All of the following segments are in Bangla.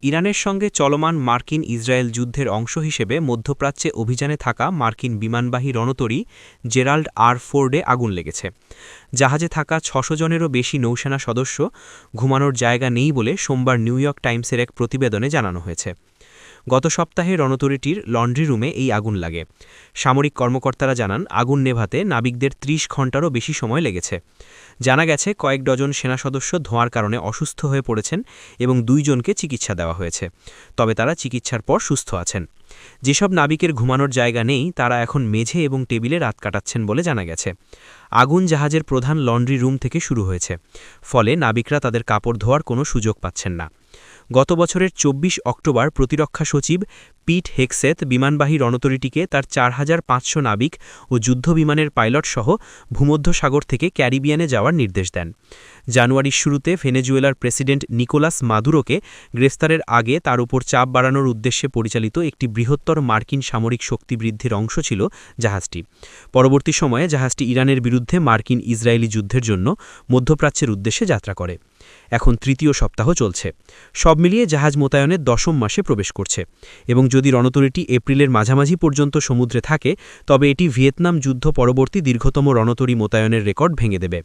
ইরানের সঙ্গে চলমান মার্কিন ইসরায়েল যুদ্ধের অংশ হিসেবে মধ্যপ্রাচ্যে অভিযানে থাকা মার্কিন বিমানবাহী রণতরী জেরাল্ড আর ফোর্ডে আগুন লেগেছে। জাহাজে থাকা ৬০০ জনেরও বেশি নৌসেনা সদস্য ঘুমানোর জায়গা নেই বলে সোমবার নিউ ইয়র্ক টাইমসের এক প্রতিবেদনে জানানো হয়েছে। গত সপ্তাহে রণতরীটির লন্ড্রি রুমে এই আগুন লাগে। সামরিক কর্মকর্তারা জানান, আগুন নেভাতে নাবিকদের ৩০ ঘণ্টারও বেশি সময় লেগেছে। জানা গেছে, কয়েক ডজন সেনা সদস্য ধোঁয়ার কারণে অসুস্থ হয়ে পড়েছেন এবং ২ জনকে চিকিৎসা দেওয়া হয়েছে, তবে তারা চিকিৎসার পর সুস্থ আছেন। যেসব নাবিকের ঘুমানোর জায়গা নেই তারা এখন মেঝে এবং টেবিলে রাত কাটাচ্ছেন বলে জানা গেছে। আগুন জাহাজের প্রধান লন্ড্রি রুম থেকে শুরু হয়েছে, ফলে নাবিকরা তাদের কাপড় ধোয়ার কোনো সুযোগ পাচ্ছেন না। গত বছরের ২৪ অক্টোবর প্রতিরক্ষা সচিব পিট হেগসেথ বিমানবাহী রণতরীটিকে তার ৪৫০০ নাবিক ও যুদ্ধবিমানের পাইলট সহ ভূমধ্যসাগর থেকে ক্যারিবিয়ানে যাওয়ার নির্দেশ দেন। জানুয়ারির শুরুতে ভেনেজুয়েলার প্রেসিডেন্ট নিকোলাস মাদুরোকে গ্রেফতারের আগে তার উপর চাপ বাড়ানোর উদ্দেশ্যে পরিচালিত একটি বৃহত্তর মার্কিন সামরিক শক্তি বৃদ্ধির অংশ ছিল জাহাজটি। পরবর্তী সময়ে জাহাজটি ইরানের বিরুদ্ধে মার্কিন ইসরায়েলি যুদ্ধের জন্য মধ্যপ্রাচ্যের উদ্দেশ্যে যাত্রা করে। এখন তৃতীয় সপ্তাহ চলছে। সব মিলিয়ে জাহাজ মোতায়েনের ১০ম মাসে প্রবেশ করছে এবং যদি রণতরীটি এপ্রিলের মাঝামাঝি পর্যন্ত সমুদ্রে থাকে তবে এটি ভিয়েতনাম যুদ্ধ পরবর্তী দীর্ঘতম রণতরী মোতায়েনের রেকর্ড ভেঙে দেবে।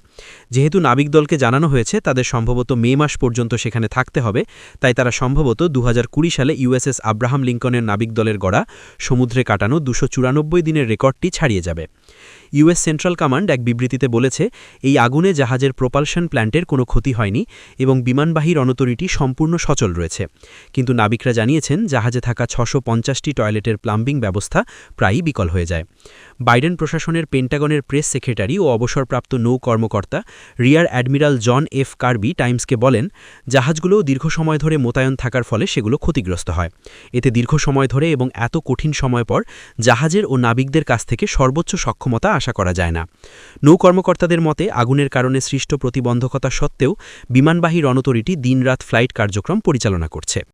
যেহেতু নাবিক দলকে জানানো হয়েছে তাদের সম্ভবত মে মাস পর্যন্ত সেখানে থাকতে হবে, তাই তারা সম্ভবত ২০২০ সালে ইউএসএস আব্রাহাম লিঙ্কনের নাবিক দলের গড়া সমুদ্রে কাটানো ২৯৪ দিনের রেকর্ডটি ছাড়িয়ে যাবে। ইউএস সেন্ট্রাল কমান্ড এক বিবৃতিতে বলেছে, এই আগুনে জাহাজের প্রপালশন প্ল্যান্টের কোনো ক্ষতি হয়নি এবং বিমানবাহী রণতরীটি সম্পূর্ণ সচল রয়েছে। কিন্তু নাবিকরা জানিয়েছেন, জাহাজে থাকা ৬৫০টি টয়লেটের প্লাম্বিং ব্যবস্থা প্রায়ই বিকল হয়ে যায়। বাইডেন প্রশাসনের পেন্টাগনের প্রেস সেক্রেটারি ও অবসরপ্রাপ্ত নৌ কর্মকর্তা rear admiral John F Kirby টাইমসকে বলেন, জাহাজগুলোও দীর্ঘ সময় ধরে মোতায়েন থাকার ফলে সেগুলো ক্ষতিগ্রস্ত হয়। এতে দীর্ঘ সময় ধরে এবং এত কঠিন সময় পর জাহাজের ও নাবিকদের কাছ থেকে সর্বোচ্চ সক্ষমতা আশা করা যায় না। নৌ কর্মকর্তাদের মতে, আগুনের কারণে সৃষ্ট প্রতিবন্ধকতা সত্ত্বেও বিমানবাহী রণতরীটি দিনরাত ফ্লাইট কার্যক্রম পরিচালনা করছে।